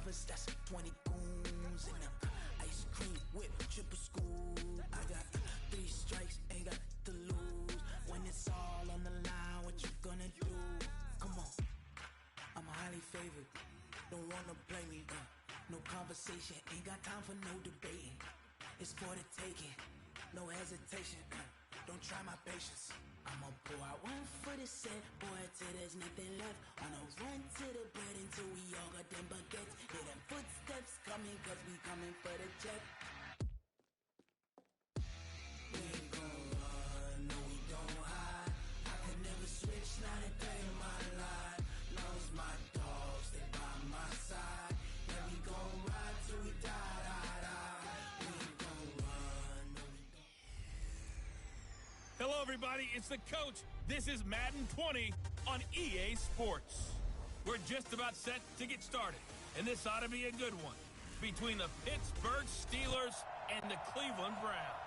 brothers, that's 20 goons in them. Ice cream whip, triple scoop. I got 3 strikes, ain't got to lose. When it's all on the line, what you gonna do? Come on, I'm highly favored. Don't wanna play me, no conversation, ain't got time for no debating. It's for the taking, no hesitation. Don't try my patience. I'ma pour out one for the set, boy, till there's nothing left. On a run to the bread until we all got them baguettes. Hear them footsteps coming, cause we coming for the check. We ain't gon' run, no we don't hide. I can never switch, not a day in my life. Long as my dogs stay by my side. Yeah, we gon' ride till we die, die, die. We ain't gon' run, no we don't. Hello, everybody. It's the coach. This is Madden 20 on EA Sports. We're just about set to get started, and this ought to be a good one between the Pittsburgh Steelers and the Cleveland Browns.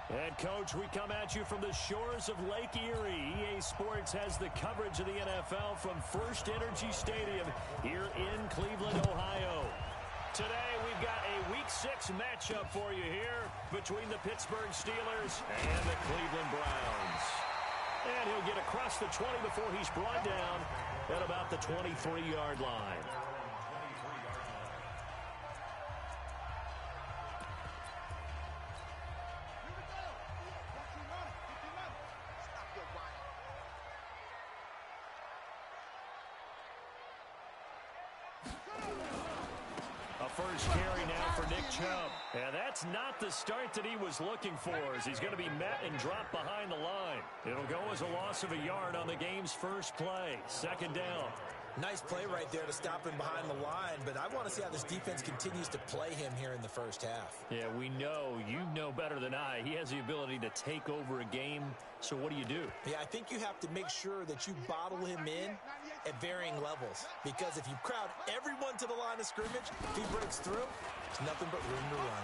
And, Coach, we come at you from the shores of Lake Erie. EA Sports has the coverage of the NFL from First Energy Stadium here in Cleveland, Ohio. Today, we've got a Week 6 matchup for you here between the Pittsburgh Steelers and the Cleveland Browns. And he'll get across the 20 before he's brought down at about the 23-yard line. First carry now for Nick Chubb. And that's not the start that he was looking for, as he's going to be met and dropped behind the line. It'll go as a loss of a yard on the game's first play. Second down. Nice play right there to stop him behind the line, but I want to see how this defense continues to play him here in the first half. Yeah, we know. You know better than I. He has the ability to take over a game, so what do you do? Yeah, I think you have to make sure that you bottle him in at varying levels, because if you crowd everyone to the line of scrimmage, if he breaks through, there's nothing but room to run.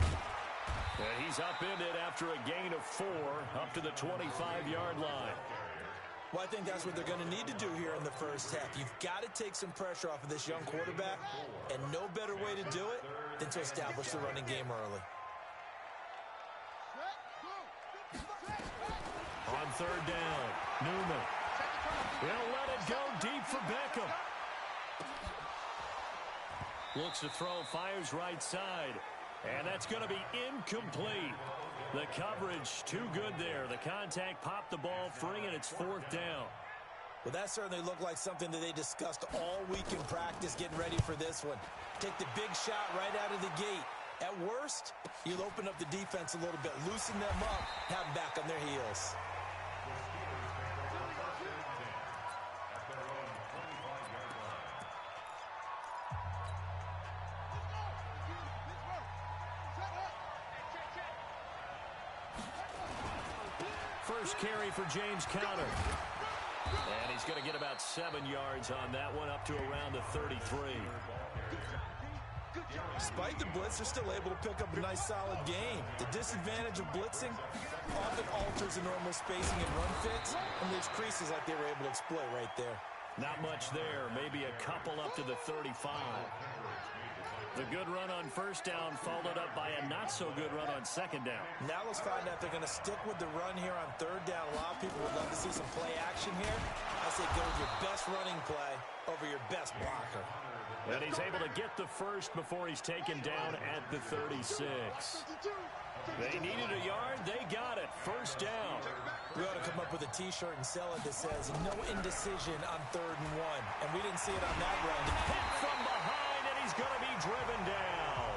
And he's upended after a gain of 4 up to the 25-yard line. Well, I think that's what they're going to need to do here in the first half. You've got to take some pressure off of this young quarterback, and no better way to do it than to establish the running game early. On third down, Newman. He'll let it go deep for Beckham. Looks to throw, fires right side. And that's going to be incomplete. The coverage too good there. The contact popped the ball free, and it's fourth down. Well, that certainly looked like something that they discussed all week in practice getting ready for this one. Take the big shot right out of the gate. At worst, you'll open up the defense a little bit, loosen them up, have them back on their heels. First carry for James Conner. And he's going to get about 7 yards on that one, up to around the 33. Despite the blitz, they're still able to pick up a nice, solid gain. The disadvantage of blitzing often alters the normal spacing and run fits and leaves creases like they were able to exploit right there. Not much there. Maybe a couple up to the 35. The good run on first down followed up by a not-so-good run on second down. Now let's find out if they're going to stick with the run here on third down. A lot of people would love to see some play action here. I say go with your best running play over your best blocker. And he's able to get the first before he's taken down at the 36. They needed a yard. They got it. First down. We ought to come up with a T-shirt and sell it that says, no indecision on 3rd and 1. And we didn't see it on that run. Hit from behind, and he's going to be driven down.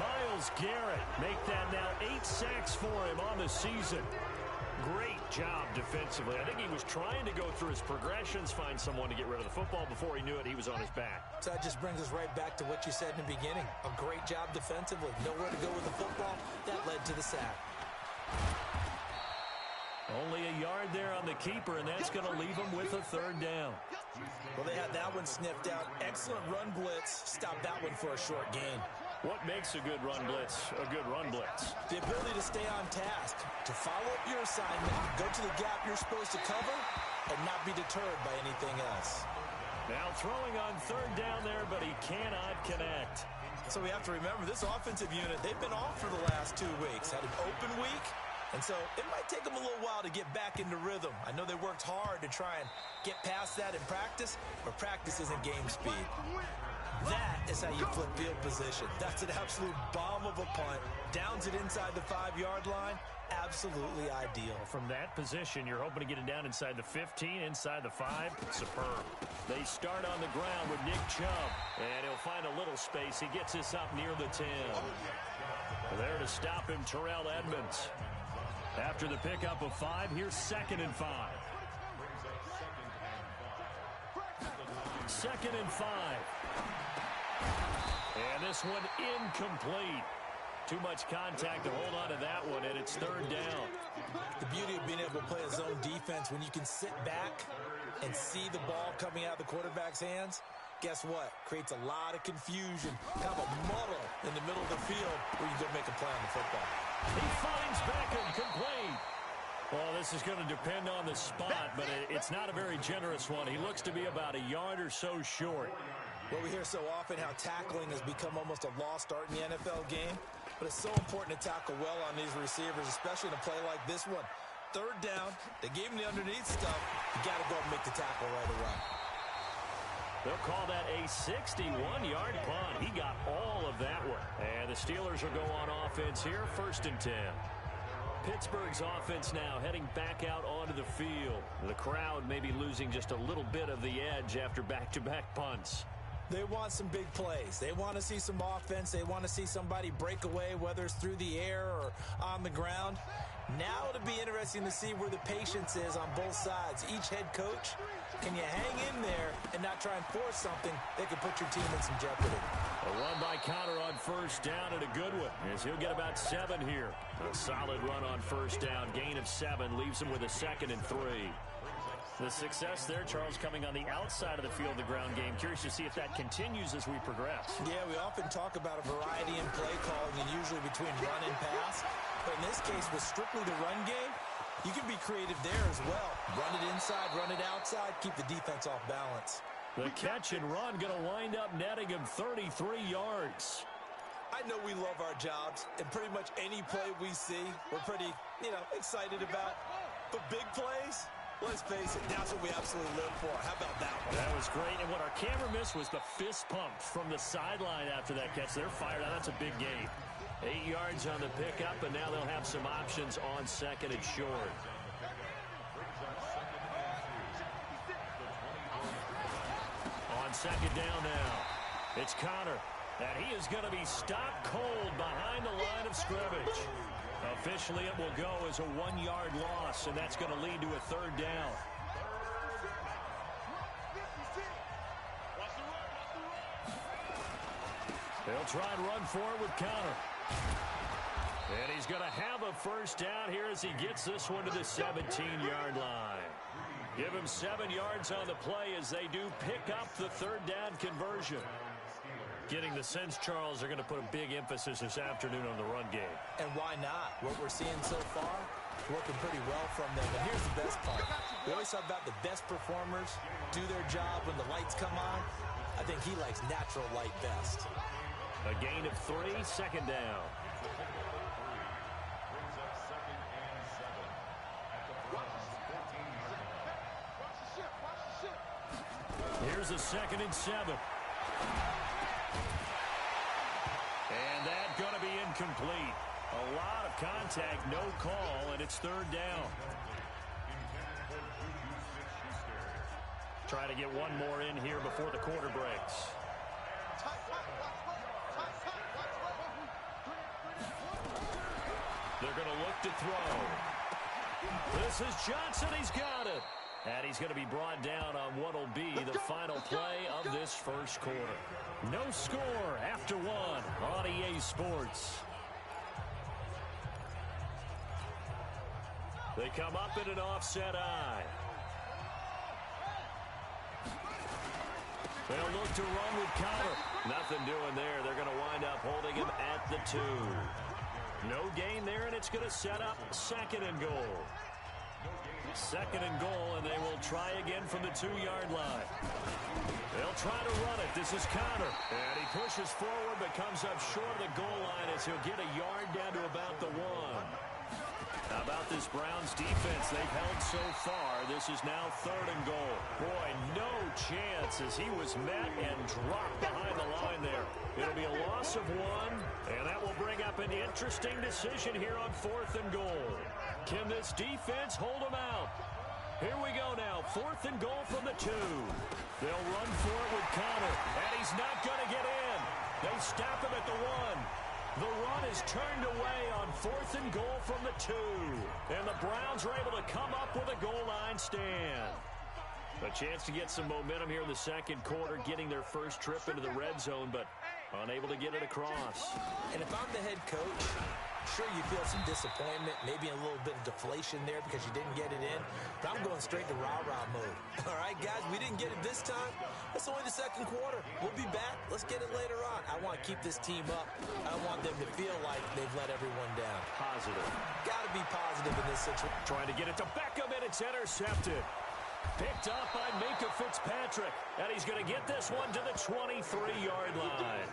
Myles Garrett make that now 8 sacks for him on the season. Great job defensively. I think he was trying to go through his progressions, find someone to get rid of the football. Before he knew it, he was on his back. So that just brings us right back to what you said in the beginning. A great job defensively. Nowhere to go with the football. That led to the sack. Only a yard there on the keeper, and that's going to leave him with a 3rd down. Well, they had that one sniffed out. Excellent run blitz. Stop that one for a short gain. What makes a good run blitz a good run blitz? The ability to stay on task, to follow up your assignment, go to the gap you're supposed to cover, and not be deterred by anything else. Now throwing on third down there, but he cannot connect. So we have to remember this offensive unit, they've been off for the last 2 weeks. Had an open week, and so it might take them a little while to get back into rhythm. I know they worked hard to try and get past that in practice, but practice isn't game speed. That is how you flip field position. That's an absolute bomb of a punt. Downs it inside the 5-yard line. Absolutely ideal. From that position, you're hoping to get it down inside the 15, inside the 5. Superb. They start on the ground with Nick Chubb, and he'll find a little space. He gets this up near the 10. There to stop him, Terrell Edmonds. After the pickup of 5, here's 2nd and 5. 2nd and 5. And this one incomplete. Too much contact to hold on to that one, and it's 3rd down. The beauty of being able to play a zone defense when you can sit back and see the ball coming out of the quarterback's hands, guess what? Creates a lot of confusion, kind of a muddle in the middle of the field where you go make a play on the football. He finds Beckham, complete. Well, this is going to depend on the spot, but it's not a very generous one. He looks to be about a yard or so short. Well, we hear so often how tackling has become almost a lost art in the NFL game, but it's so important to tackle well on these receivers, especially in a play like this one. 3rd down, they gave him the underneath stuff. You got to go and make the tackle right away. They'll call that a 61-yard punt. He got all of that one. And the Steelers will go on offense here, 1st and 10. Pittsburgh's offense now heading back out onto the field. The crowd may be losing just a little bit of the edge after back-to-back punts. They want some big plays. They want to see some offense. They want to see somebody break away, whether it's through the air or on the ground. Now it'll be interesting to see where the patience is on both sides. Each head coach, can you hang in there and not try and force something that could put your team in some jeopardy? A run by Connor on 1st down, and a good one, as he'll get about 7 here. A solid run on 1st down. Gain of 7 leaves him with a 2nd and 3. The success there, Charles, coming on the outside of the field of the ground game. Curious to see if that continues as we progress. Yeah, we often talk about a variety in play calling, and usually between run and pass. But in this case, with strictly the run game, you can be creative there as well. Run it inside, run it outside, keep the defense off balance. The catch and run going to wind up netting him 33 yards. I know we love our jobs, and pretty much any play we see, we're pretty, excited about. But big plays, let's face it, that's what we absolutely live for. How about that one? That was great, and what our camera missed was the fist pump from the sideline after that catch. They're fired out. That's a big gain. 8 yards on the pickup, and now they'll have some options on 2nd and short. On 2nd down now, it's Connor, and he is going to be stopped cold behind the line of scrimmage. Officially, it will go as a 1-yard loss, and that's going to lead to a 3rd down. They'll try and run forward with Connor. And he's going to have a 1st down here as he gets this one to the 17-yard line. Give him 7 yards on the play as they do pick up the 3rd down conversion. Getting the sense, Charles, they're going to put a big emphasis this afternoon on the run game. And why not? What we're seeing so far, working pretty well from them. And here's the best part. We always talk about the best performers do their job when the lights come on. I think he likes natural light best. A gain of 3, 2nd down. Here's a 2nd and 7. And that's going to be incomplete. A lot of contact, no call, and it's 3rd down. Try to get one more in here before the quarter breaks. They're going to look to throw. This is Johnson. He's got it. And he's going to be brought down on what will be the final play of this 1st quarter. No score after 1 on EA Sports. They come up in an offset eye. They'll look to run with Connor. Nothing doing there. They're going to wind up holding him at the 2. No gain there, and it's going to set up 2nd and goal. 2nd and goal, and they will try again from the 2-yard line. They'll try to run it. This is Connor. And he pushes forward but comes up short of the goal line as he'll get a yard down to about the 1. How about this Browns defense they've held so far? This is now 3rd and goal. Boy, no chance as he was met and dropped behind the line there. It'll be a loss of 1, and that will bring up an interesting decision here on 4th and goal. Can this defense hold them out? Here we go now, 4th and goal from the 2. They'll run for it with Connor, and he's not going to get in. They stop him at the 1. The run is turned away on 4th and goal from the 2. And the Browns are able to come up with a goal line stand. A chance to get some momentum here in the 2nd quarter, getting their first trip into the red zone, but unable to get it across. And if I'm the head coach, sure you feel some disappointment, maybe a little bit of deflation there because you didn't get it in, but I'm going straight to rah-rah mode. All right, guys, we didn't get it this time. It's only the 2nd quarter. We'll be back. Let's get it later on. I want to keep this team up. I want them to feel like they've let everyone down. Positive. Got to be positive in this situation. Trying to get it to Beckham, and it's intercepted. Picked up by Minkah Fitzpatrick, and he's going to get this one to the 23-yard line.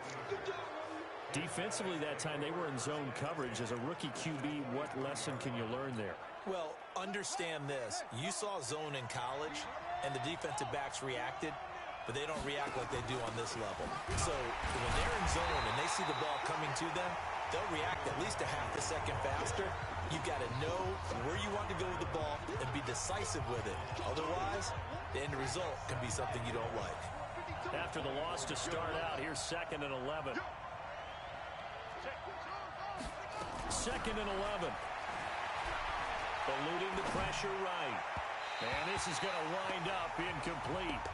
Defensively that time, they were in zone coverage. As a rookie QB, what lesson can you learn there? Well, understand this. You saw zone in college, and the defensive backs reacted, but they don't react like they do on this level. So when they're in zone and they see the ball coming to them, they'll react at least a half a second faster. You've got to know where you want to go with the ball and be decisive with it. Otherwise, the end result can be something you don't like. After the loss to start out, here's 2nd and 11. 2nd and 11. Eluding the pressure right. And this is going to wind up incomplete.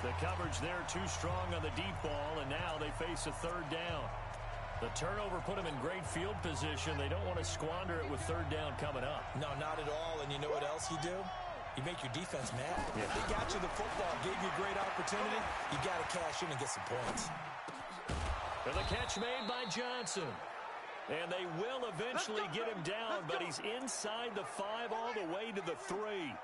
The coverage there too strong on the deep ball, and now they face a 3rd down. The turnover put them in great field position. They don't want to squander it with 3rd down coming up. No, not at all. And you know what else you do? You make your defense mad. Yeah. They got you the football, gave you a great opportunity. You got to cash in and get some points. And the catch made by Johnson. And they will eventually get him down, but he's inside the 5 all the way to the 3.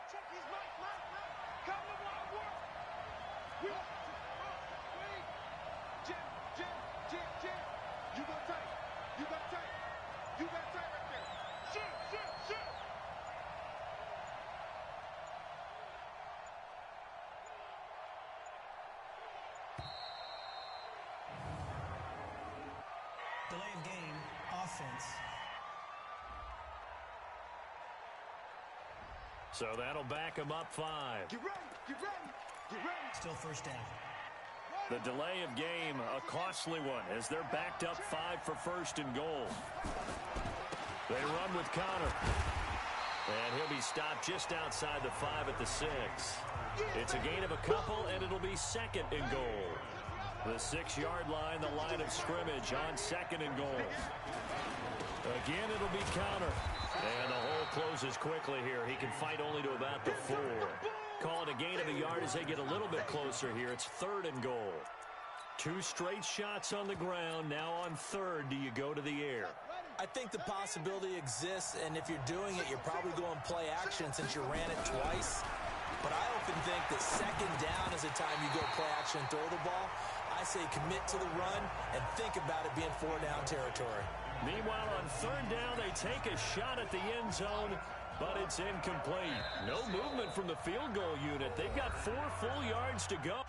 Delay of game, offense. So that'll back him up 5. Get ready, get ready, get ready. Still 1st down. The delay of game, a costly one, as they're backed up 5 for 1st and goal. They run with Connor. And he'll be stopped just outside the 5 at the 6. It's a gain of a couple, and it'll be 2nd and goal. The 6-yard line, the line of scrimmage on 2nd and goal. Again, it'll be Connor. And the hole closes quickly here. He can fight only to about the 4. Call it a gain of a yard as they get a little bit closer here. It's 3rd and goal. 2 straight shots on the ground. Now on 3rd, do you go to the air? I think the possibility exists, and if you're doing it, you're probably going play action since you ran it twice. But I often think that 2nd down is the time you go play action and throw the ball. I say commit to the run and think about it being 4-down territory. Meanwhile, on 3rd down, they take a shot at the end zone, but it's incomplete. No movement from the field goal unit. They've got 4 full yards to go.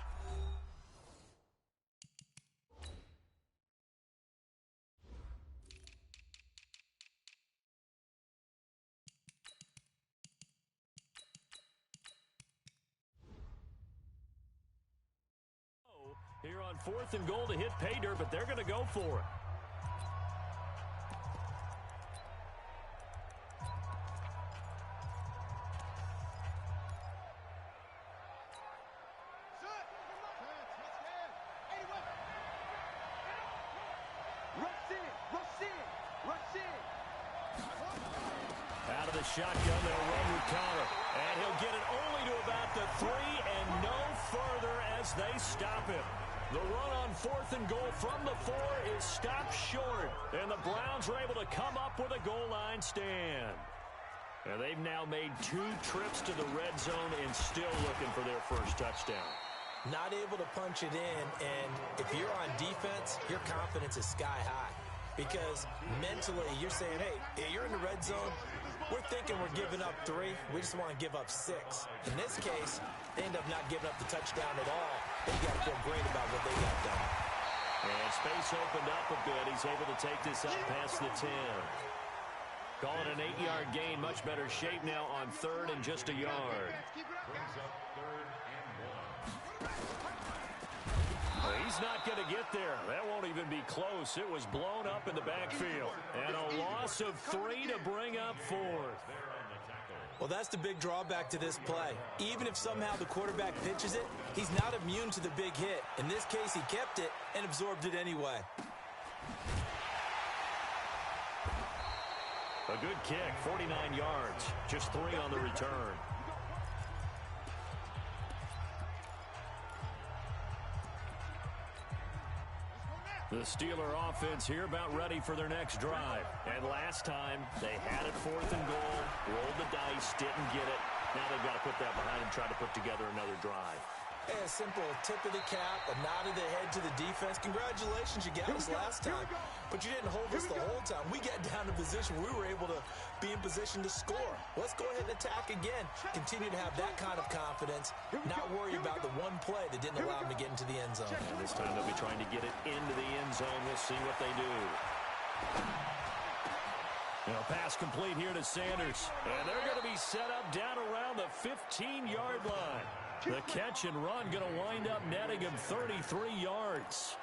Here on 4th and goal to hit pay dirt, but they're going to go for it. Out of the shotgun, they'll run with Connor. And he'll get it only to about the 3 and no further as they stop him. The run on 4th and goal from the 4 is stopped short. And the Browns are able to come up with a goal line stand. And they've now made 2 trips to the red zone and still looking for their first touchdown. not able to punch it in, and if you're on defense, your confidence is sky high. Because mentally, you're saying, hey, you're in the red zone. We're thinking we're giving up 3. We just want to give up 6. In this case, they end up not giving up the touchdown at all. They got to feel great about what they got done. And space opened up a bit. He's able to take this up past the 10. Call it an 8-yard gain. Much better shape now on 3rd and just a yard. He's not going to get there. That won't even be close. It was blown up in the backfield. And a loss of 3 to bring up 4th. Well, that's the big drawback to this play. Even if somehow the quarterback pitches it, he's not immune to the big hit. In this case, he kept it and absorbed it anyway. A good kick, 49 yards. Just 3 on the return. The Steeler offense here about ready for their next drive. And last time, they had it 4th and goal, rolled the dice, didn't get it. Now they've got to put that behind and try to put together another drive. Hey, a simple tip of the cap, a nod of the head to the defense. Congratulations, you got us last time. But you didn't hold us the whole time. We got down to position where we were able to be in position to score. Let's go ahead and attack again. Continue to have that kind of confidence, not worry about the one play that didn't allow them to get into the end zone. And this time they'll be trying to get it into the end zone. We'll see what they do. Now, pass complete here to Sanders. And they're going to be set up down around the 15-yard line. The catch and run going to wind up netting him 33 yards.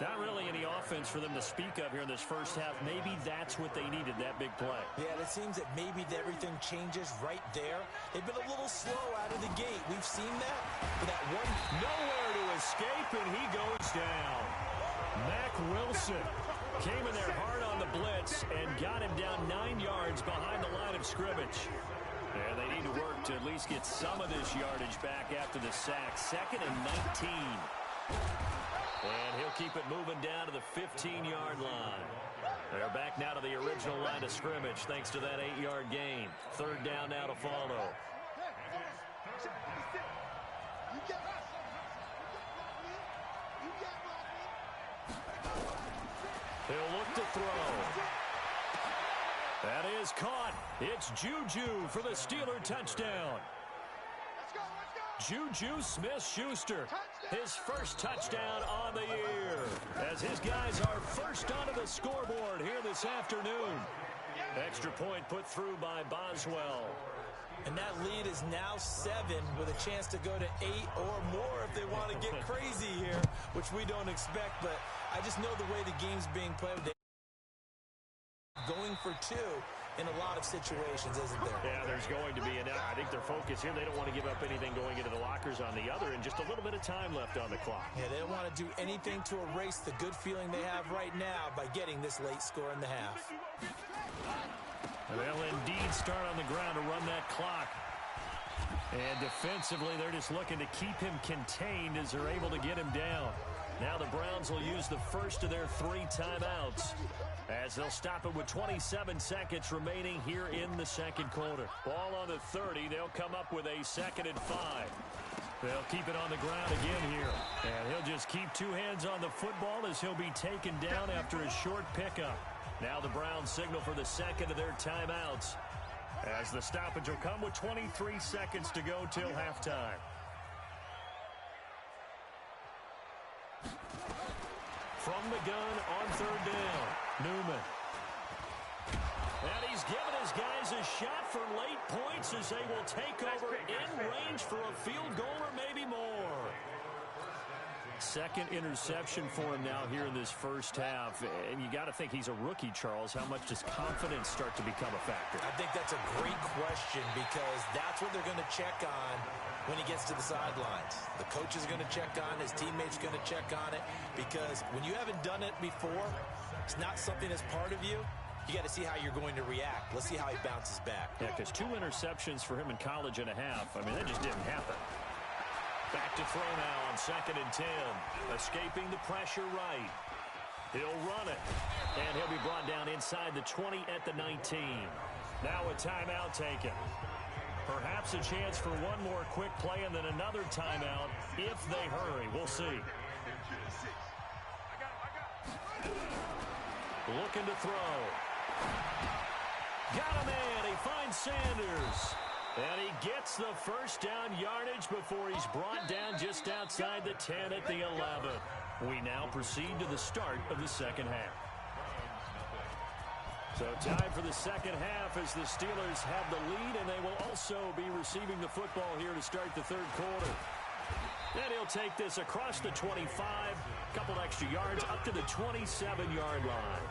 Not really any offense for them to speak of here in this first half. Maybe that's what they needed, that big play. Yeah, it seems that maybe everything changes right there. They've been a little slow out of the gate. We've seen that. But that one, nowhere to escape, and he goes down. Mack Wilson came in there hard on the blitz and got him down 9 yards behind the line of scrimmage. And they need to work to at least get some of this yardage back after the sack. 2nd and 19. And he'll keep it moving down to the 15-yard line. They're back now to the original line of scrimmage thanks to that 8-yard gain. 3rd down now to follow. He'll look to throw. That is caught. It's Juju for the Steeler touchdown. Juju Smith-Schuster, his first touchdown on the year, as his guys are first onto the scoreboard here this afternoon. Extra point put through by Boswell. And that lead is now 7 with a chance to go to 8 or more if they want to get crazy here, which we don't expect. But I just know the way the game's being played. Going for 2 in a lot of situations, isn't there? Yeah, there's going to be. And I think their focus here, they don't want to give up anything going into the lockers on the other, and just a little bit of time left on the clock. Yeah, they don't want to do anything to erase the good feeling they have right now by getting this late score in the half. They'll indeed start on the ground to run that clock. And defensively, they're just looking to keep him contained as they're able to get him down. Now the Browns will use the first of their 3 timeouts, as they'll stop it with 27 seconds remaining here in the second quarter. Ball on the 30. They'll come up with a 2nd and 5. They'll keep it on the ground again here. And he'll just keep 2 hands on the football as he'll be taken down after a short pickup. Now the Browns signal for the 2nd of their timeouts, as the stoppage will come with 23 seconds to go till halftime. From the gun on 3rd down, Newman. And he's given his guys a shot for late points as they will take over in range for a field goal or maybe more. 2nd interception for him now here in this first half. And you got to think he's a rookie, Charles. How much does confidence start to become a factor? I think that's a great question, because that's what they're going to check on when he gets to the sidelines. The coach is going to check on, his teammates are going to check on it, because when you haven't done it before, it's not something that's part of you. You got to see how you're going to react. Let's see how he bounces back. Yeah, because 2 interceptions for him in college and a half. I mean, that just didn't happen. Back to throw now on 2nd and 10. Escaping the pressure right. He'll run it. And he'll be brought down inside the 20 at the 19. Now a timeout taken. Perhaps a chance for one more quick play and then another timeout if they hurry. We'll see. Looking to throw. Got a man. He finds Sanders. And he gets the first down yardage before he's brought down just outside the 10 at the 11. We now proceed to the start of the second half. So time for the second half as the Steelers have the lead, and they will also be receiving the football here to start the third quarter. Then he'll take this across the 25, a couple extra yards, up to the 27-yard line.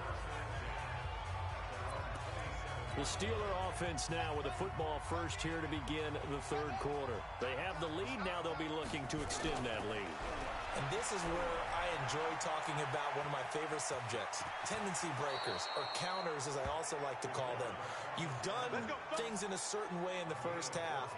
The Steeler offense now with the football first here to begin the third quarter. They have the lead. Now they'll be looking to extend that lead. And this is where I enjoy talking about one of my favorite subjects, tendency breakers, or counters as I also like to call them. You've done things in a certain way in the first half,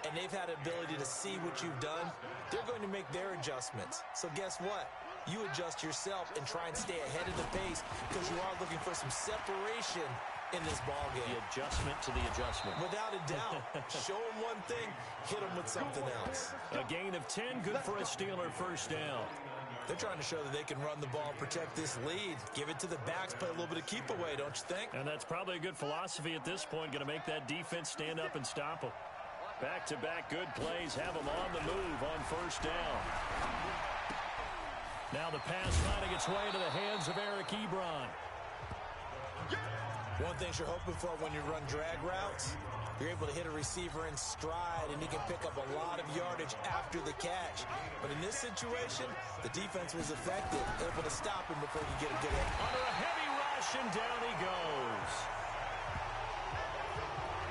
and they've had the ability to see what you've done. They're going to make their adjustments. So guess what? You adjust yourself and try and stay ahead of the pace because you are looking for some separation in this ball game. The adjustment to the adjustment. Without a doubt. Show them one thing, hit them with something else. A gain of 10, good for a Steeler first down. They're trying to show that they can run the ball, protect this lead, give it to the backs, play a little bit of keep away, don't you think? And that's probably a good philosophy at this point, going to make that defense stand up and stop them. Back-to-back good plays, have them on the move on first down. Now the pass finding its way to the hands of Eric Ebron. One thing you're hoping for when you run drag routes, you're able to hit a receiver in stride, and he can pick up a lot of yardage after the catch. But in this situation, the defense was effective, able to stop him before he could get a good hit. Under a heavy rush, and down he goes.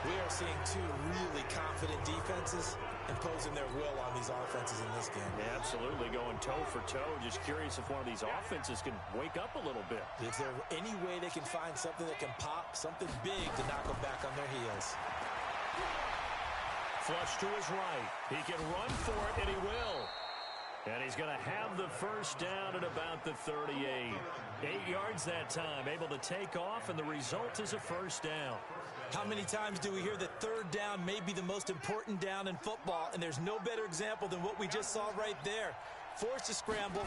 We are seeing two really confident defenses imposing their will on these offenses in this game. Yeah, absolutely, going toe for toe. Just curious if one of these offenses can wake up a little bit. Is there any way they can find something that can pop, something big to knock them back on their heels? Flush to his right. He can run for it, and he will. And he's going to have the first down at about the 38. 8 yards that time, able to take off, and the result is a first down. How many times do we hear that third down may be the most important down in football, and there's no better example than what we just saw right there. Forced to scramble,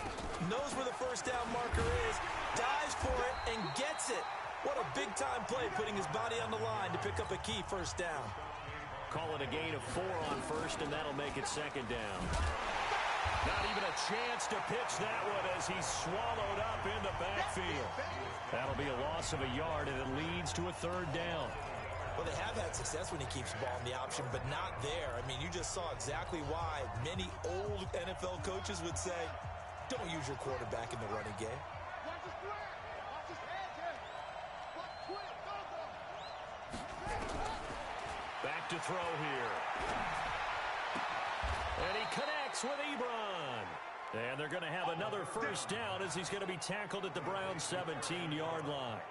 knows where the first down marker is, dives for it, and gets it. What a big-time play, putting his body on the line to pick up a key first down. Call it a gain of 4 on first, and that'll make it second down. Not even a chance to pitch that one as he's swallowed up in the backfield. That'll be a loss of a yard, and it leads to a third down. Well, they have had success when he keeps the ball in the option, but not there. I mean, you just saw exactly why many old NFL coaches would say, don't use your quarterback in the running game. Back to throw here. And he connects with Ebron. And they're going to have another first down as he's going to be tackled at the Browns' 17-yard line.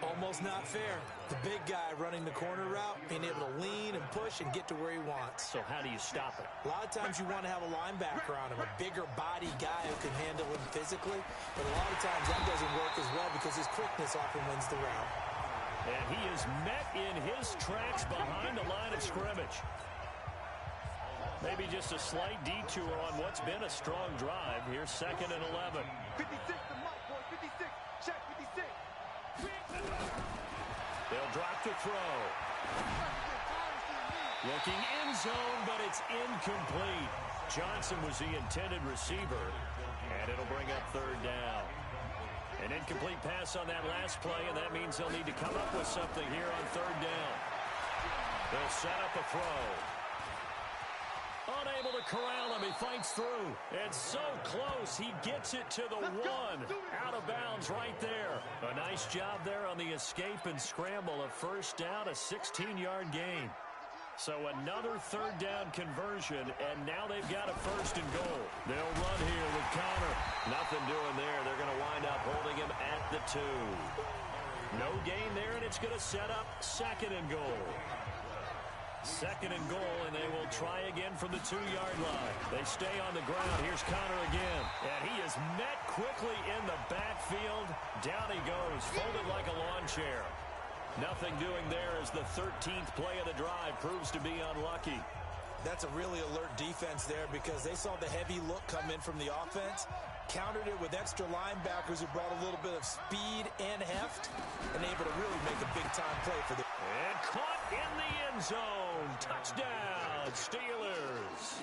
Almost not fair. The big guy running the corner route, being able to lean and push and get to where he wants. So how do you stop it? A lot of times you want to have a linebacker on him, a bigger body guy who can handle him physically. But a lot of times that doesn't work as well because his quickness often wins the route. And he is met in his tracks behind the line of scrimmage. Maybe just a slight detour on what's been a strong drive. Here's 2nd and 11. 56 to Mike, boy. 56. Check 56. They'll drop to throw. Looking end zone, but it's incomplete. Johnson was the intended receiver, and it'll bring up third down. An incomplete pass on that last play, and that means they'll need to come up with something here on third down. They'll set up a throw. Unable to corral him. He fights through. And so close. He gets it to the 1. Out of bounds right there. A nice job there on the escape and scramble. A first down, a 16-yard gain. So another third down conversion, and now they've got a first and goal. They'll run here with Connor. Nothing doing there. They're going to wind up holding him at the 2. No gain there, and it's going to set up 2nd and goal. 2nd and goal, and they will try again from the 2-yard line. They stay on the ground. Here's Connor again. And he is met quickly in the backfield. Down he goes, folded like a lawn chair. Nothing doing there as the 13th play of the drive proves to be unlucky. That's a really alert defense there because they saw the heavy look come in from the offense, countered it with extra linebackers who brought a little bit of speed and heft, and able to really make a big-time play for the... And caught in the end zone. Touchdown, Steelers.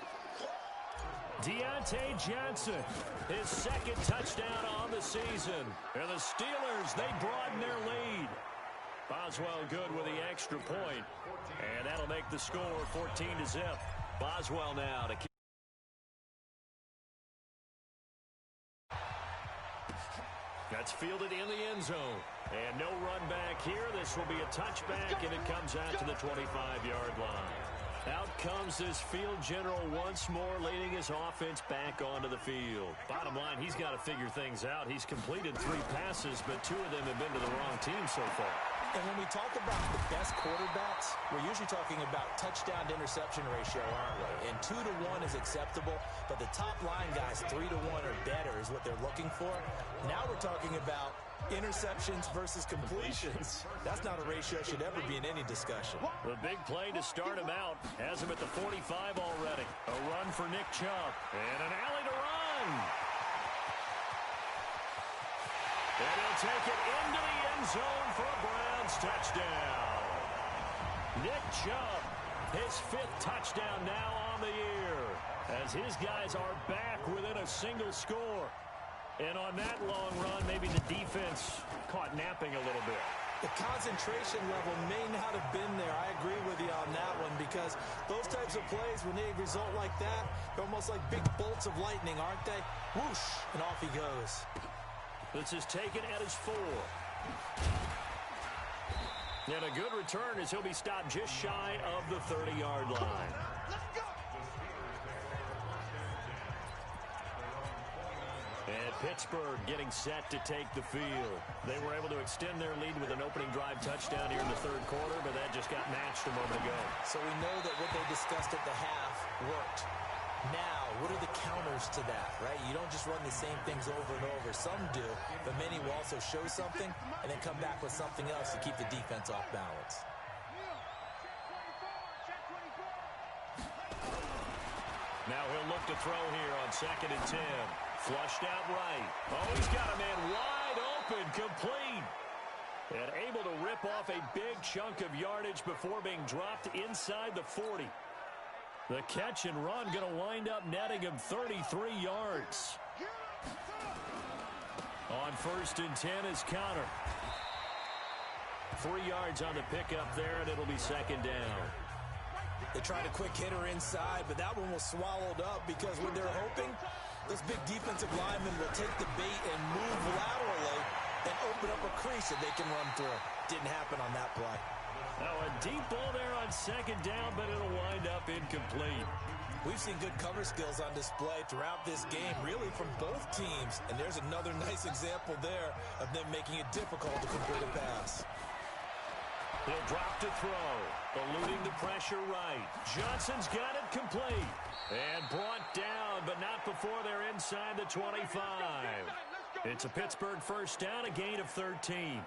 Deontay Johnson, his second touchdown on the season. And the Steelers, they broaden their lead. Boswell good with the extra point. And that'll make the score 14-0. Boswell now to keep. That's fielded in the end zone. And no run back here. This will be a touchback, and it comes out to the 25-yard line. Out comes this field general once more, leading his offense back onto the field. Bottom line, he's got to figure things out. He's completed 3 passes, but 2 of them have been to the wrong team so far. And when we talk about the best quarterbacks, we're usually talking about touchdown to interception ratio, aren't we? And 2 to 1 is acceptable, but the top line guys, 3 to 1 or better is what they're looking for. Now we're talking about interceptions versus completions. That's not a ratio should ever be in any discussion. The big play to start him out has him at the 45 already. A run for Nick Chubb. And an alley to run. And he'll take it into the end zone for a Browns touchdown. Nick Chubb, his 5th touchdown now on the year, as his guys are back within a single score. And on that long run, maybe the defense caught napping a little bit. The concentration level may not have been there. I agree with you on that one because those types of plays, when they result like that, they're almost like big bolts of lightning, aren't they? Whoosh, and off he goes. This is taken at his 4. And a good return as he'll be stopped just shy of the 30-yard line. Let's go. And Pittsburgh getting set to take the field. They were able to extend their lead with an opening drive touchdown here in the 3rd quarter, but that just got matched a moment ago. So we know that what they discussed at the half worked. Now, what are the counters to that, right? You don't just run the same things over and over. Some do, but many will also show something and then come back with something else to keep the defense off balance. Now he'll look to throw here on 2nd and 10. Flushed out right. Oh, he's got a man wide open, complete. And able to rip off a big chunk of yardage before being dropped inside the 40. The catch and run going to wind up netting him 33 yards. On 1st and 10 is Connor. 3 yards on the pickup there, and it'll be 2nd down. They tried a quick hitter inside, but that one was swallowed up because what they're hoping, those big defensive linemen will take the bait and move laterally and open up a crease that they can run through. Didn't happen on that play. Now a deep ball there on 2nd down, but it'll wind up incomplete. We've seen good cover skills on display throughout this game, really from both teams. And there's another nice example there of them making it difficult to complete a pass. He'll drop to throw, eluding the pressure right. Johnson's got it complete. And brought down, but not before they're inside the 25. It's a Pittsburgh 1st down, a gain of 13.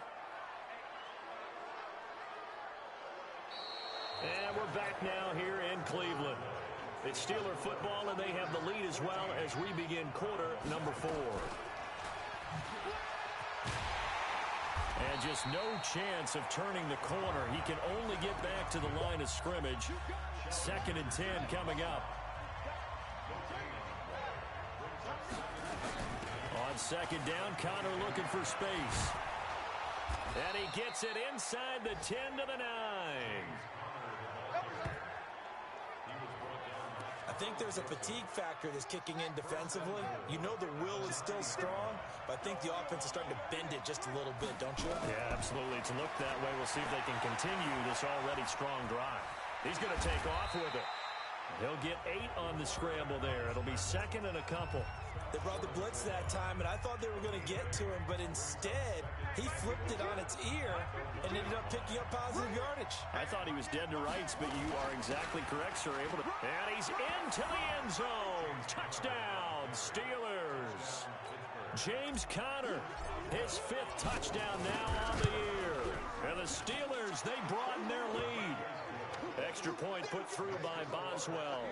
And we're back now here in Cleveland. It's Steeler football, and they have the lead as well as we begin quarter number 4. And just no chance of turning the corner. He can only get back to the line of scrimmage. 2nd and 10 coming up. On 2nd down, Connor looking for space. And he gets it inside the 10 to the 9. I think there's a fatigue factor that's kicking in defensively. You know the will is still strong, but I think the offense is starting to bend it just a little bit, don't you? Yeah, absolutely. It's looked that way. We'll see if they can continue this already strong drive. He's going to take off with it. He'll get 8 on the scramble there. It'll be 2nd and a couple. They brought the blitz that time, and I thought they were going to get to him, but instead, he flipped it on its ear and ended up picking up positive yardage. I thought he was dead to rights, but you are exactly correct, sir. Able to, and he's into the end zone. Touchdown, Steelers. James Conner, his 5th touchdown now on the year. And the Steelers, they broaden their lead. Extra point put through by Boswell.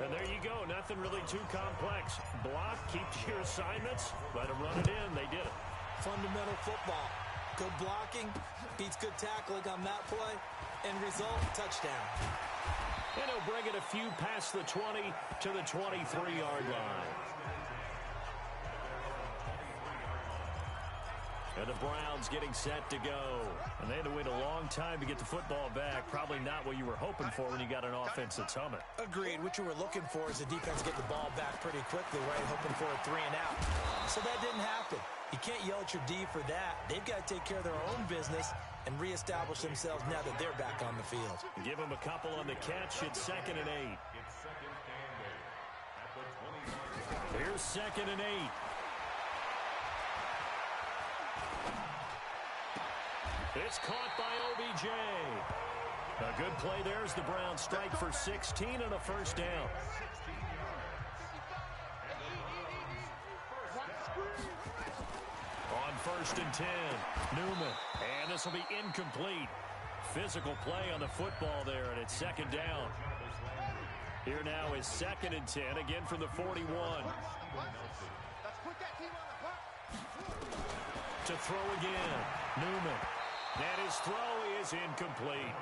And there you go. Nothing really too complex. Block, keep to your assignments, let them run it in. They did it. Fundamental football. Good blocking beats good tackling on that play. End result, touchdown. And he'll bring it a few past the 20 to the 23-yard line. And the Browns getting set to go. And they had to wait a long time to get the football back. Probably not what you were hoping for when you got an offense that's humming. Agreed. What you were looking for is the defense getting the ball back pretty quickly, right? Hoping for a 3 and out. So that didn't happen. You can't yell at your D for that. They've got to take care of their own business and reestablish themselves now that they're back on the field. Give them a couple on the catch. It's 2nd and 8. Here's 2nd and 8. It's caught by OBJ. A good play there as the Browns strike for 16 and a first down. On 1st and 10, Newman. And this will be incomplete. Physical play on the football there, and it's 2nd down. Here now is 2nd and 10, again from the 41. To throw again, Newman. And his throw is incomplete.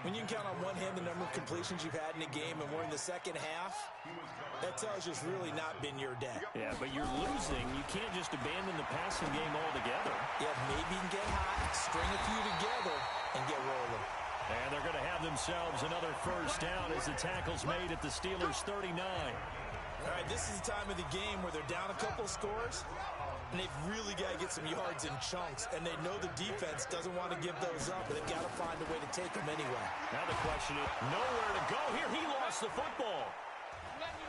When you can count on one hand the number of completions you've had in a game and we're in the second half, that tells you it's really not been your day. Yeah, but you're losing. You can't just abandon the passing game altogether. Yeah, maybe you can get hot, string a few together, and get rolling. And they're going to have themselves another first down as the tackle's made at the Steelers' 39. All right, this is the time of the game where they're down a couple scores, and they've really got to get some yards in chunks, and they know the defense doesn't want to give those up, but they've got to find a way to take them anyway. Now the question is, nowhere to go here. He lost the football.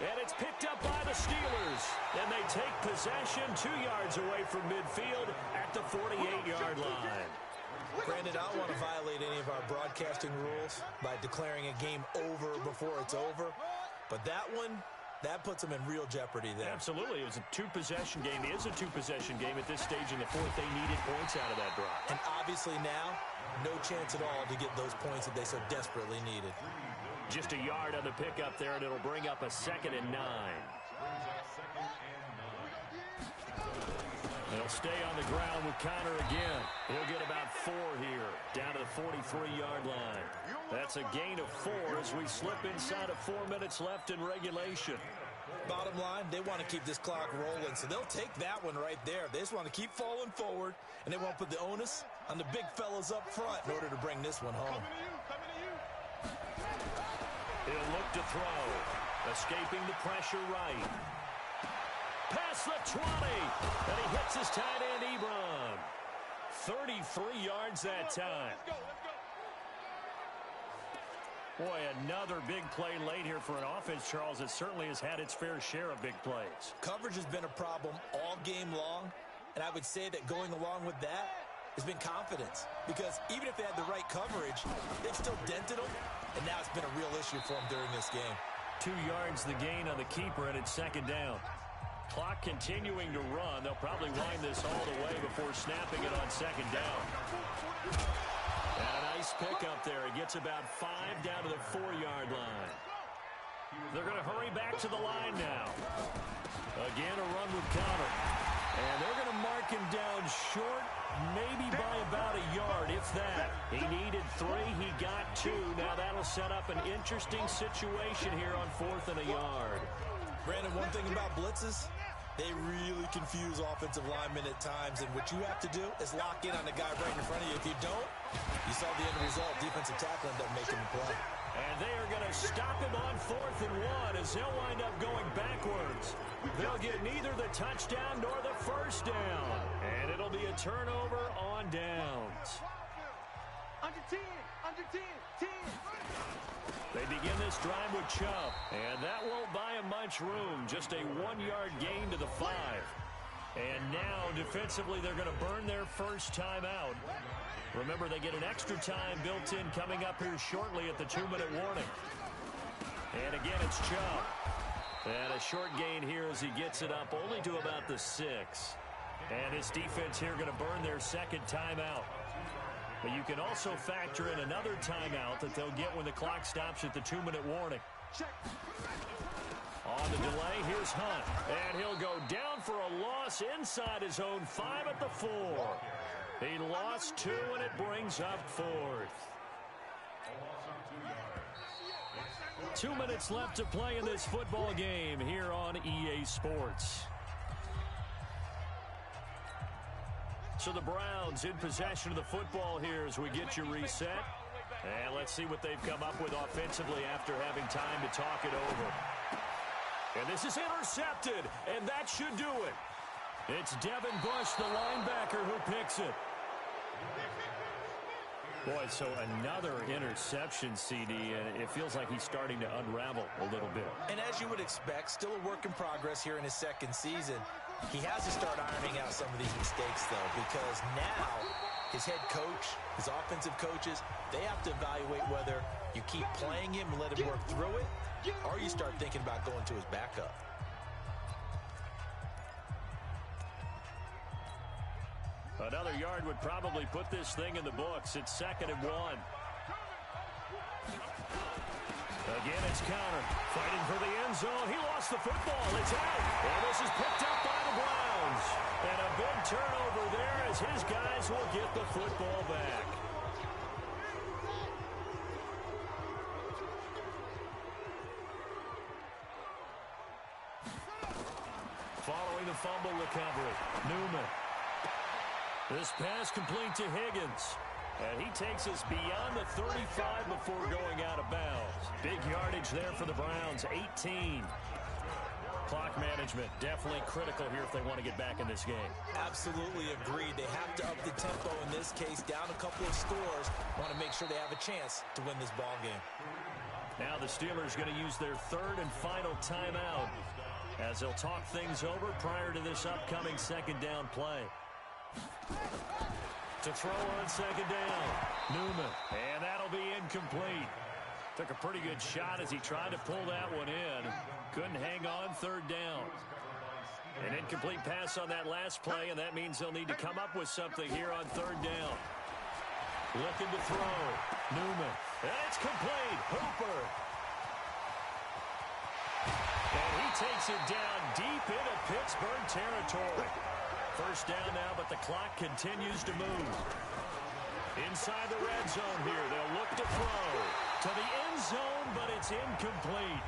And it's picked up by the Steelers. And they take possession 2 yards away from midfield at the 48-yard line. Brandon, I don't want to violate any of our broadcasting rules by declaring a game over before it's over, but that one, that puts them in real jeopardy there. Absolutely. It was a 2-possession game. It is a 2-possession game at this stage in the fourth. They needed points out of that drive. And obviously now, no chance at all to get those points that they so desperately needed. Just a yard on the pickup there, and it'll bring up a 2nd and 9. They'll stay on the ground with Conner again. He'll get about 4 here, down to the 43-yard line. That's a gain of 4 as we slip inside of 4 minutes left in regulation. Bottom line, they want to keep this clock rolling, so they'll take that one right there. They just want to keep falling forward, and they won't put the onus on the big fellas up front in order to bring this one home. He'll look to throw. Escaping the pressure right. Past the 20. And he hits his tight end, Ebron. 33 yards that time. Boy, another big play late here for an offense, Charles, that certainly has had its fair share of big plays. Coverage has been a problem all game long, and I would say that going along with that has been confidence. Because even if they had the right coverage, they've still dented them, and now it's been a real issue for them during this game. 2 yards the gain on the keeper, and it's 2nd down. Clock continuing to run. They'll probably wind this all the way before snapping it on 2nd down. And a nice pickup there. He gets about 5 down to the 4-yard line. They're going to hurry back to the line now. Again, a run with Conner. And they're going to mark him down short, maybe by about a yard, if that. He needed 3. He got 2. Now that'll set up an interesting situation here on 4th and a yard. Brandon, one thing about blitzes, they really confuse offensive linemen at times, and what you have to do is lock in on the guy right in front of you. If you don't, you saw the end result. Defensive tackle ended up making the play. And they are going to stop him on 4th and 1 as they'll wind up going backwards. They'll get neither the touchdown nor the first down. And it'll be a turnover on downs. Under 10, under 10, 10. They begin this drive with Chubb, and that won't buy him much room. Just a 1-yard gain to the 5. And now, defensively, they're going to burn their first time out. Remember, they get an extra time built in coming up here shortly at the 2-minute warning. And again, it's Chubb. And a short gain here as he gets it up only to about the 6. And his defense here going to burn their second timeout. But you can also factor in another timeout that they'll get when the clock stops at the 2-minute warning. On the delay, here's Hunt. And he'll go down for a loss inside his own 5 at the 4. He lost 2, and it brings up 4th. 2 minutes left to play in this football game here on EA Sports. So the Browns in possession of the football here as we get you reset. And let's see what they've come up with offensively after having time to talk it over. And this is intercepted, and that should do it. It's Devin Bush, the linebacker, who picks it. Boy, so another interception, CD, and it feels like he's starting to unravel a little bit. And as you would expect, still a work in progress here in his second season. He has to start ironing out some of these mistakes, though, because now his head coach, his offensive coaches, they have to evaluate whether you keep playing him and let him work through it, or you start thinking about going to his backup. Another yard would probably put this thing in the books. It's 2nd and 1. Again, it's counter. Fighting for the end zone. He lost the football. It's out. And this is picked up by the Browns. And a big turnover there as his guys will get the football back. Following the fumble recovery, Newman. This pass complete to Higgins. And he takes us beyond the 35 before going out of bounds. Big yardage there for the Browns, 18. Clock management definitely critical here if they want to get back in this game. Absolutely agreed. They have to up the tempo in this case, down a couple of scores. Want to make sure they have a chance to win this ball game. Now the Steelers going to use their 3rd and final timeout as they'll talk things over prior to this upcoming 2nd down play. To throw on 2nd down, Newman, and that'll be incomplete. Took a pretty good shot as he tried to pull that one in. Couldn't hang on 3rd down. An incomplete pass on that last play, and that means they'll need to come up with something here on 3rd down. Looking to throw, Newman, and it's complete, Hooper. And he takes it down deep into Pittsburgh territory. 1st down now, but the clock continues to move. Inside the red zone here, they'll look to throw. To the end zone, but it's incomplete.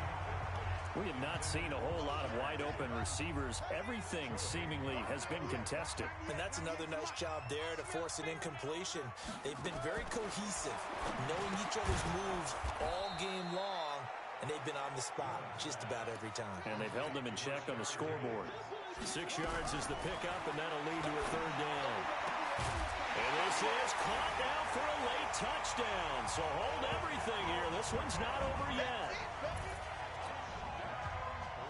We have not seen a whole lot of wide-open receivers. Everything seemingly has been contested. And that's another nice job there to force an incompletion. They've been very cohesive, knowing each other's moves all game long, and they've been on the spot just about every time. And they've held them in check on the scoreboard. 6 yards is the pickup, and that'll lead to a 3rd down. And this is caught now for a late touchdown. So hold everything here. This one's not over yet.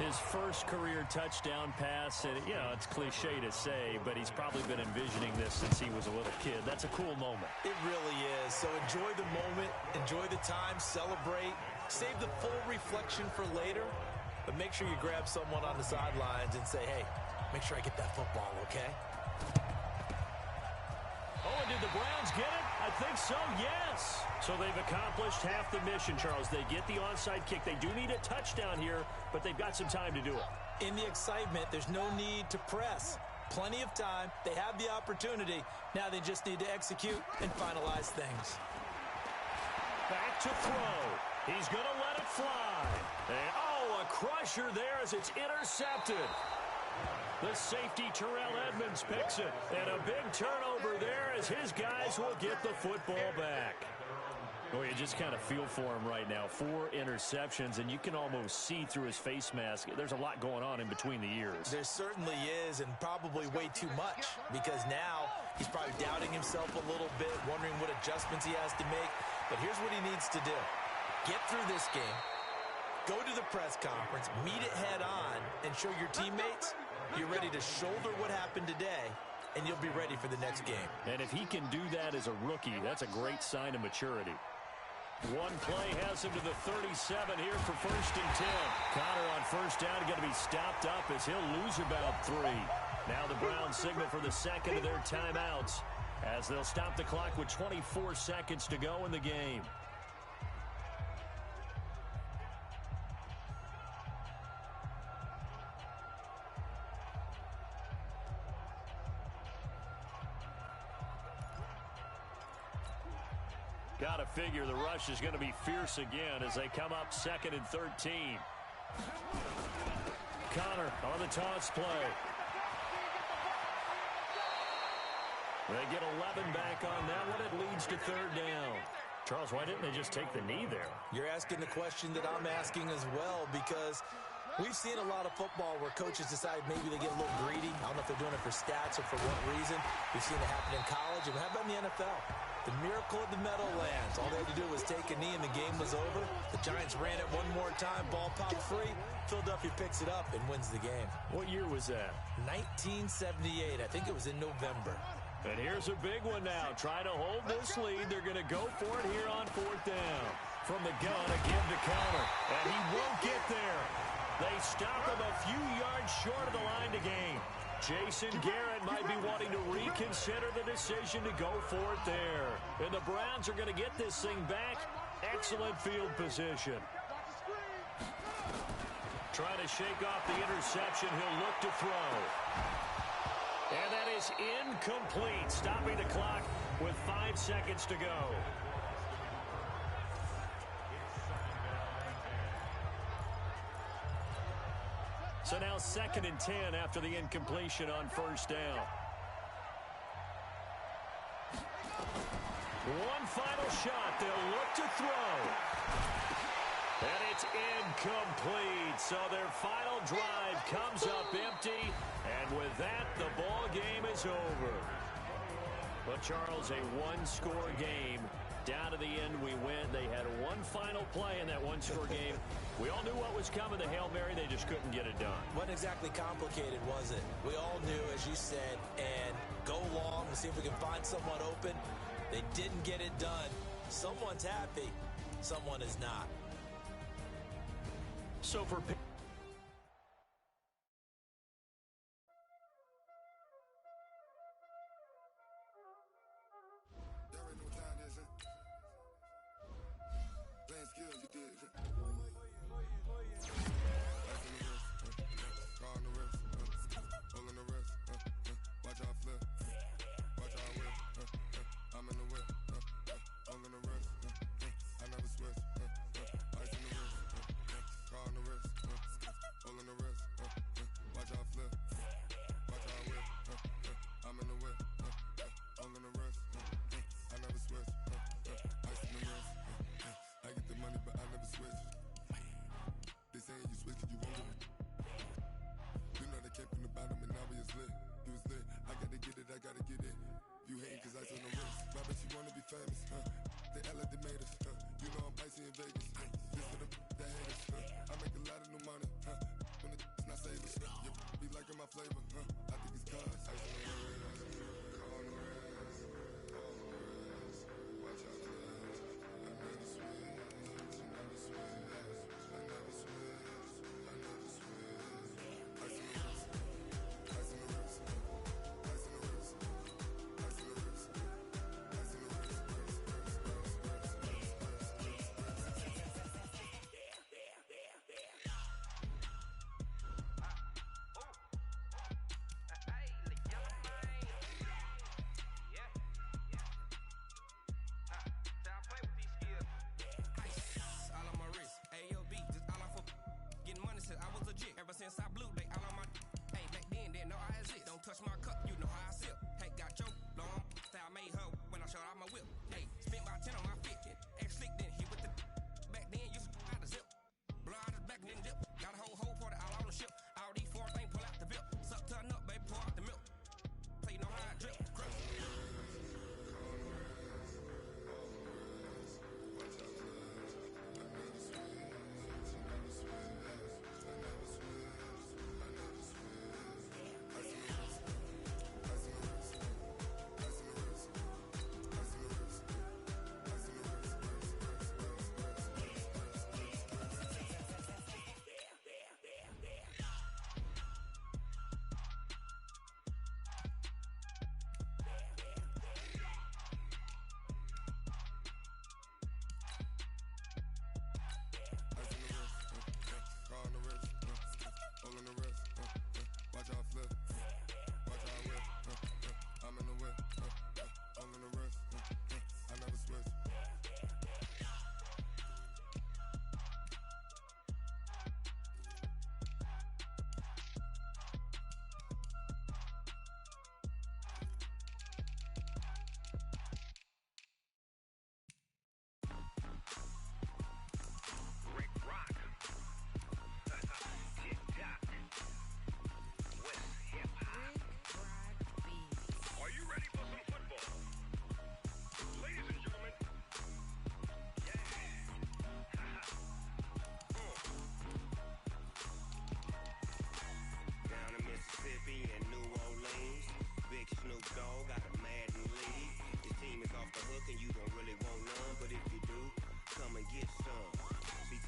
His first career touchdown pass, and you know, it's cliche to say, but he's probably been envisioning this since he was a little kid. That's a cool moment. It really is. So enjoy the moment, enjoy the time, celebrate, save the full reflection for later. But make sure you grab someone on the sidelines and say, hey, make sure I get that football, okay? Oh, and did the Browns get it? I think so, yes. So they've accomplished half the mission, Charles. They get the onside kick. They do need a touchdown here, but they've got some time to do it. In the excitement, there's no need to press. Plenty of time. They have the opportunity. Now they just need to execute and finalize things. Back to throw. He's going to let it fly. And, oh, a crusher there as it's intercepted. The safety, Terrell Edmonds, picks it. And a big turnover there as his guys will get the football back. Well, you just kind of feel for him right now. 4 interceptions, and you can almost see through his face mask. There's a lot going on in between the ears. There certainly is, and probably way too much, because now he's probably doubting himself a little bit, wondering what adjustments he has to make. But here's what he needs to do. Get through this game, go to the press conference, meet it head on, and show your teammates you're ready to shoulder what happened today, and you'll be ready for the next game. And if he can do that as a rookie, that's a great sign of maturity. One play has him to the 37 here for 1st and 10. Connor on first down going to be stopped up as he'll lose about 3. Now the Browns signal for the second of their timeouts as they'll stop the clock with 24 seconds to go in the game. Got to figure the rush is going to be fierce again as they come up 2nd and 13. Connor on the toss play. They get 11 back on that one. It leads to 3rd down. Charles, why didn't they just take the knee there? You're asking the question that I'm asking as well, because we've seen a lot of football where coaches decide maybe they get a little greedy. I don't know if they're doing it for stats or for what reason. We've seen it happen in college. And how about in the NFL? The miracle of the Meadowlands. All they had to do was take a knee and the game was over. The Giants ran it one more time. Ball popped free. Philadelphia picks it up and wins the game. What year was that? 1978. I think it was in November. And here's a big one now. Trying to hold this lead. They're going to go for it here on 4th down. From the gun, a give to Connor. And he won't get there. They stop him a few yards short of the line to gain. Jason Garrett might be wanting to reconsider the decision to go for it there. And the Browns are going to get this thing back. Excellent field position. Trying to shake off the interception. He'll look to throw. And that is incomplete, stopping the clock with 5 seconds to go. So now 2nd and 10 after the incompletion on 1st down. One final shot. They'll look to throw. And it's incomplete. So their final drive comes up empty. And with that, the ball game is over. But, Charles, a one-score game. Down to the end, we win. They had one final play in that one-score game. We all knew what was coming, the Hail Mary. They just couldn't get it done. Wasn't exactly complicated, was it? We all knew, as you said, and go long and see if we can find someone open. They didn't get it done. Someone's happy. Someone is not. So for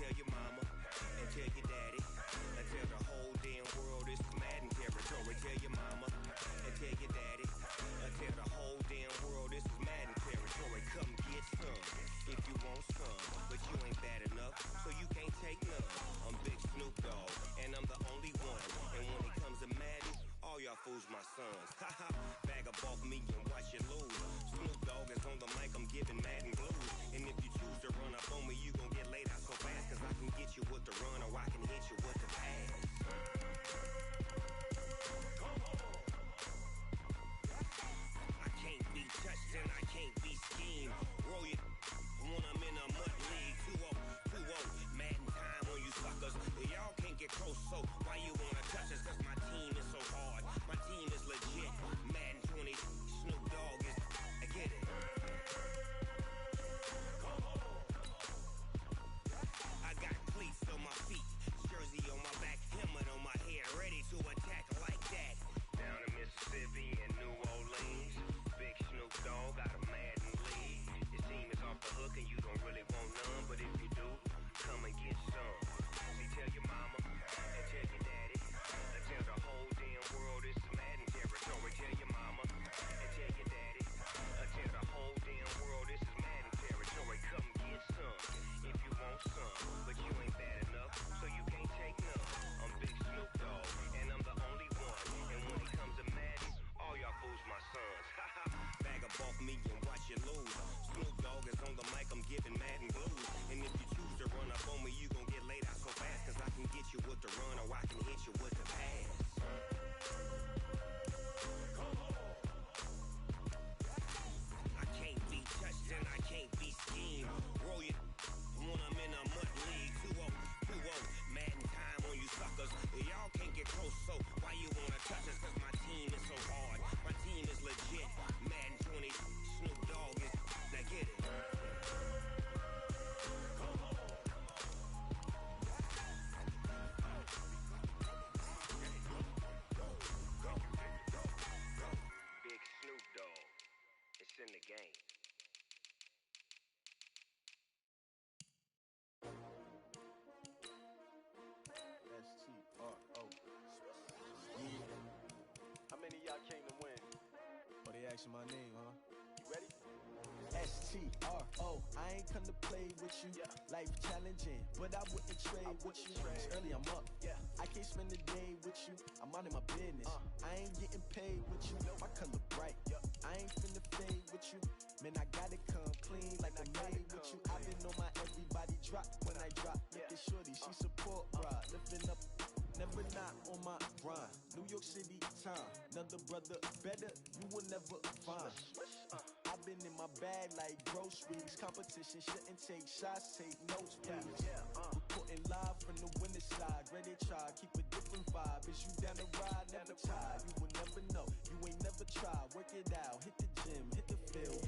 tell your mama and tell your daddy and tell the whole damn world it's Madden territory. Tell your mama and tell your daddy and tell the whole damn world this is Madden territory. Come get some if you want some, but you ain't bad enough, so you can't take none. I'm Big Snoop Dogg, and I'm the only one. And when it comes to Madden, all y'all fools my sons. Haha, bag up off me and watch you lose. Snoop Dogg is on the mic, I'm giving Madden blues. And if you choose to run up on me, you gon' get laid out so fast, cause I can get you with the run or I can hit you with the pass. I can't be touched and I can't be schemed. Roll you when I'm in a mud league. 2-0, 2-0, Madden time on you suckers. Y'all can't get close, so why you wanna touch us? Cause my team is so hard, my team is legit. Madden 20, Snoop Dogg is, I get it. I got cleats on my feet, jersey on my back, helmet on my head, ready to attack like that. Down in Mississippi and New Orleans, Big Snoop Dogg got a Madden league. Your team is off the hook and you don't really want none, but if you do, come and get some. See, tell your mama and tell your daddy and tell the whole damn world it's Madden territory. Tell your mama and tell your daddy and tell the whole damn world this is Madden territory. Come get some if you want some, but you ain't bad enough, so you can't take none. I'm Big Snoop Dogg, and I'm the only one. And when it comes to Madden, all y'all fools my sons. Haha, bag up off me and watch you lose. Snoop Dogg is on the mic, I'm giving Madden blues. And if you choose to run up on me, you gon' get laid out so fast, cause I can get you with the run or I can hit you with the pass. I can't be touched and I can't be schemed. Roll you when I'm in a mud league. 2-0, 2-0, Madden time on you suckers. Y'all can't get close, so why you wanna touch us? Cause my team is so hard, my team is legit. Madden 20, Snoop Dogg is, now get it. Big Snoop Dogg, it's in the game. S-T-R-O. Yeah. How many of y'all came to win? Oh, they asking my name, huh? You ready? S-T-R-O. I ain't come to play with you. Yeah. Life challenging, but I wouldn't trade with you. It's early, I'm up. Yeah. I can't spend the day with you. I'm out of my business. I ain't getting paid with you. My color bright. I ain't finna fade with you. Man, I gotta come clean like I made with you. I've been on my everybody drop when I drop. Look at shorty, she support ride. Lifting up, never not on my grind. New York City time. Another brother better, you will never find. I've been in my bag like groceries. Competition shouldn't take shots, take notes, please. Reporting live from the winning side. Ready to try, keep a different vibe. Is you down the ride, never tired. You will never know, you ain't never tried. Work it out, hit the gym, hit the field.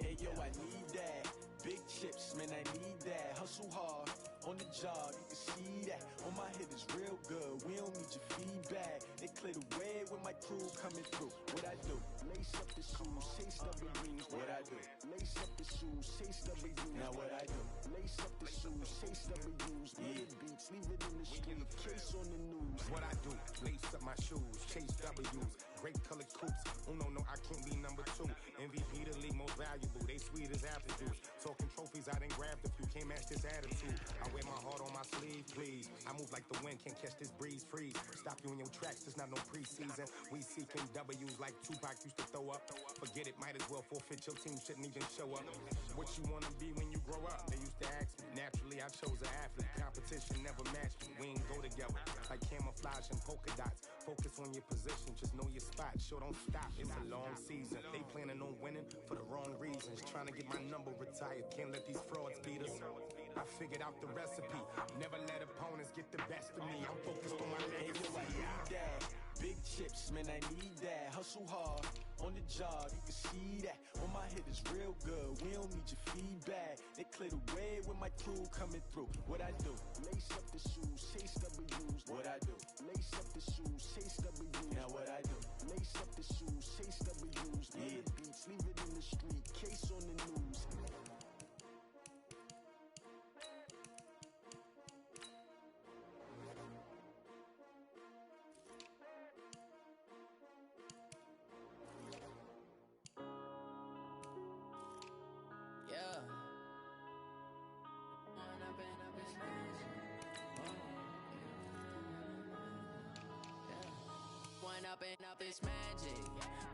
Hey yo, I need that. Big chips, man, I need that. Hustle hard, on the job, you can see that. On my hit is real good, we don't need your feedback. They clear the way with my crew coming through. What I do? Lace up the shoes, chase double U's. What I do? Lace up the shoes, chase double U's. Now what I do? Lace up the shoes, chase double U's. Yeah, beats, leave it in the street, case on the news. What I do? Lace up my shoes, chase W's. Great colored coops. Oh no, I can't be number 2. MVP the league most valuable. They sweet as apple juice. Talking trophies, I done grabbed a few. Can't match this attitude. I wear my heart on my sleeve, please. I move like the wind, can't catch this breeze. Freeze. Stop you in your tracks. There's not no preseason. We seeking W's like Tupac used to throw up. Forget it, might as well forfeit. Your team shouldn't even show up. What you wanna be when you grow up? They used to ask me. Naturally, I chose an athlete. Competition never matched me. We ain't go together like camouflage and polka dots. Focus on your position, just know your spot. Sure, don't stop. It's a long season. They planning on winning for the wrong reasons. Trying to get my number retired. Can't let these frauds beat us. I figured out the recipe. Never let opponents get the best of me. I'm focused on my legacy. I need that. Big chips, man, I need that. Hustle hard, on the job, you can see that. On my hit is real good, we don't need your feedback. They clear the way with my crew coming through. What I do? Lace up the shoes, chase W's. What I do? Lace up the shoes, chase W's. Now what I do? Lace up the shoes, chase W's. Yeah, beats, leave it in the street, case on the news. up this magic.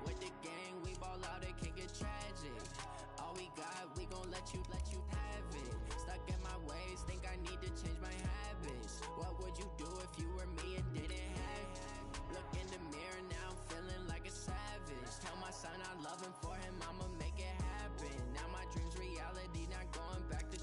With the gang, we ball out, it can get tragic. All we got, we gon' let you have it. Stuck in my ways, think I need to change my habits. What would you do if you were me and didn't have it? Look in the mirror, now I'm feeling like a savage. Tell my son I love him, for him I'ma make it happen. Now my dream's reality, not going back to.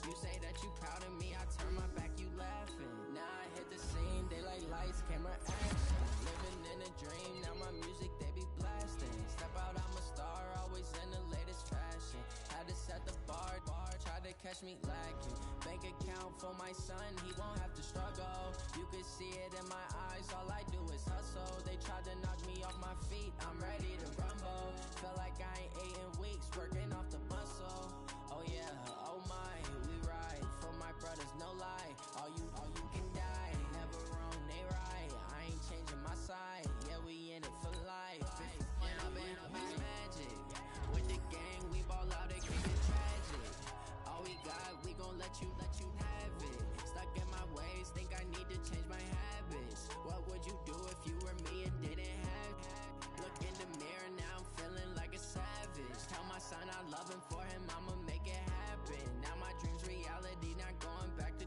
You say that you proud of me, I turn my back, you laughing. Now I hit the scene, daylight lights, camera action. Living in a dream, now my music they be blasting. Step out, I'm a star, always in the latest fashion. Had to set the bar, try to catch me lacking. Bank account for my son, he won't have to struggle. You can see it in my eyes, all I do is hustle. They tried to knock me off my feet, I'm ready to rumble. Felt like I ain't ate in weeks, working off the muscle. Oh yeah, oh my, we ride for my brothers, no lie. All you can die, never wrong, they right. I ain't changing my side, yeah, we in it for life. When up it's magic. With the gang, we ball out, it can get tragic. All we got, we gon' let you have it. Stuck in my ways, think I need to change my habits. What would you do if you were me and didn't have it? Look in the mirror, now I'm feeling like a savage. Tell my son I love him, for him I'ma make it happen. Now my dream's reality, not going back to.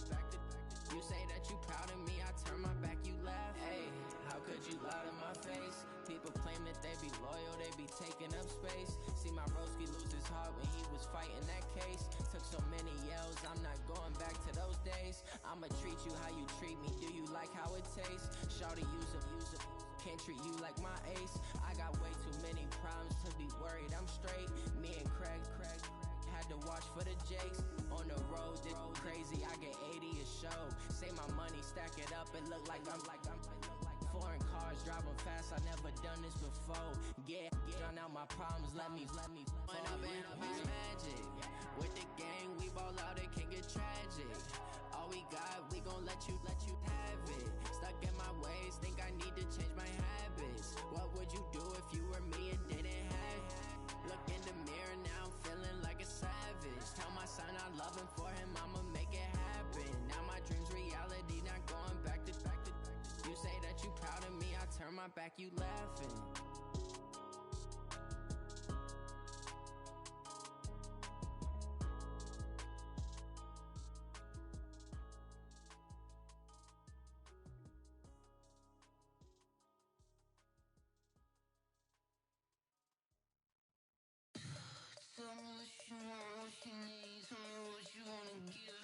You say that you proud of me, I turn my back, you laugh. Hey, how could you lie to my face? People claim that they be loyal, they be taking up space. See my broski lose his heart when he was fighting that case. Took so many yells, I'm not going back to those days. I'ma treat you how you treat me, do you like how it tastes? Shawty, use up, can't treat you like my ace. I got way too many problems to be worried, I'm straight. Me and Craig had to watch for the Jakes. On the road, this crazy, I get 80 a show. Say my money, stack it up, it look like I'm foreign cars, driving fast, I never done this before. Yeah, drown out my problems, let me When up it's magic. With the gang, we ball out, it can get tragic. All we got, we gon' let you have it. Stuck in my ways, think I need to change my habits. What would you do if you were me and didn't have it? Look in the mirror, now I'm feeling like a savage. Tell my son I love him, for him I'ma make it happen. Now my dream's reality, not going back to. You say that you proud of me, I turn my back, you laughing. Tell me what you want, what you need, tell me what you wanna give